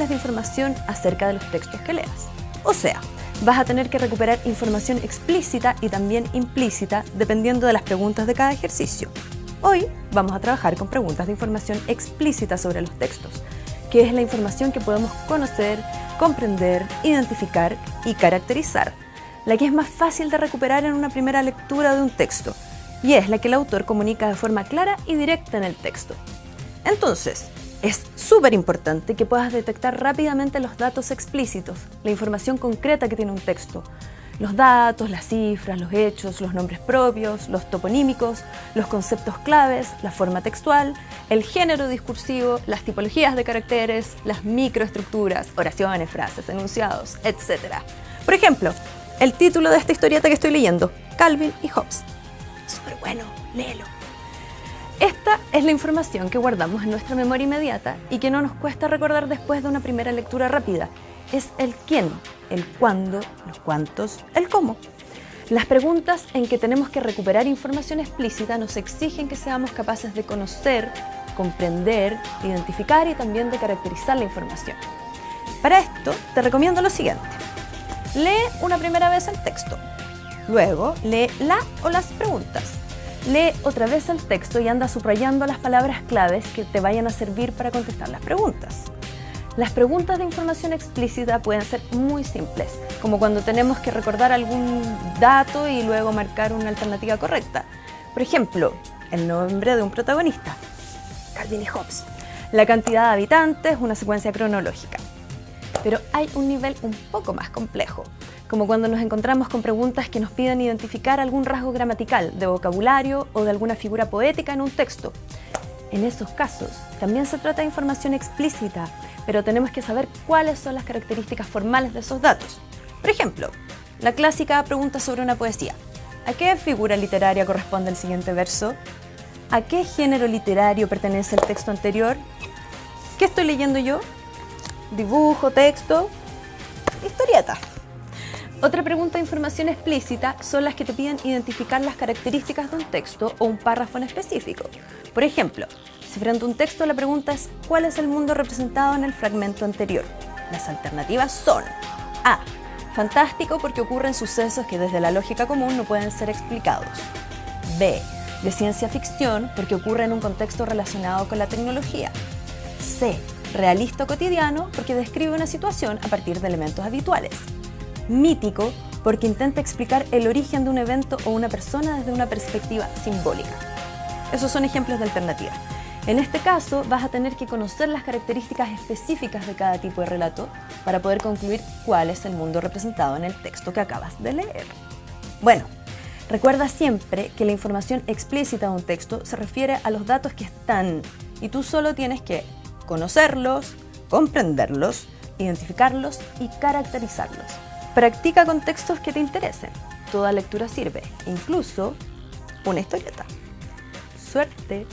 de información acerca de los textos que leas. O sea, vas a tener que recuperar información explícita y también implícita dependiendo de las preguntas de cada ejercicio. Hoy vamos a trabajar con preguntas de información explícita sobre los textos, que es la información que podemos conocer, comprender, identificar y caracterizar, la que es más fácil de recuperar en una primera lectura de un texto, y es la que el autor comunica de forma clara y directa en el texto. Entonces, es súper importante que puedas detectar rápidamente los datos explícitos, la información concreta que tiene un texto, los datos, las cifras, los hechos, los nombres propios, los toponímicos, los conceptos claves, la forma textual, el género discursivo, las tipologías de caracteres, las microestructuras, oraciones, frases, enunciados, etc. Por ejemplo, el título de esta historieta que estoy leyendo, Calvin y Hobbes. Súper bueno, léelo. Esta es la información que guardamos en nuestra memoria inmediata y que no nos cuesta recordar después de una primera lectura rápida. Es el quién, el cuándo, los cuántos, el cómo. Las preguntas en que tenemos que recuperar información explícita nos exigen que seamos capaces de conocer, comprender, identificar y también de caracterizar la información. Para esto, te recomiendo lo siguiente. Lee una primera vez el texto. Luego, lee la o las preguntas. Lee otra vez el texto y anda subrayando las palabras claves que te vayan a servir para contestar las preguntas. Las preguntas de información explícita pueden ser muy simples, como cuando tenemos que recordar algún dato y luego marcar una alternativa correcta. Por ejemplo, el nombre de un protagonista, Calvin y Hobbes. La cantidad de habitantes, una secuencia cronológica. Pero hay un nivel un poco más complejo, como cuando nos encontramos con preguntas que nos piden identificar algún rasgo gramatical, de vocabulario o de alguna figura poética en un texto. En esos casos, también se trata de información explícita, pero tenemos que saber cuáles son las características formales de esos datos. Por ejemplo, la clásica pregunta sobre una poesía. ¿A qué figura literaria corresponde el siguiente verso? ¿A qué género literario pertenece el texto anterior? ¿Qué estoy leyendo yo? ¿Dibujo, texto? Historieta. Otra pregunta de información explícita son las que te piden identificar las características de un texto o un párrafo en específico. Por ejemplo, si frente a un texto la pregunta es ¿cuál es el mundo representado en el fragmento anterior? Las alternativas son A. Fantástico porque ocurren sucesos que desde la lógica común no pueden ser explicados. B. De ciencia ficción porque ocurre en un contexto relacionado con la tecnología. C. Realista o cotidiano porque describe una situación a partir de elementos habituales. Mítico porque intenta explicar el origen de un evento o una persona desde una perspectiva simbólica. Esos son ejemplos de alternativa. En este caso, vas a tener que conocer las características específicas de cada tipo de relato para poder concluir cuál es el mundo representado en el texto que acabas de leer. Bueno, recuerda siempre que la información explícita de un texto se refiere a los datos que están y tú solo tienes que conocerlos, comprenderlos, identificarlos y caracterizarlos. Practica con textos que te interesen. Toda lectura sirve, incluso una historieta. ¡Suerte!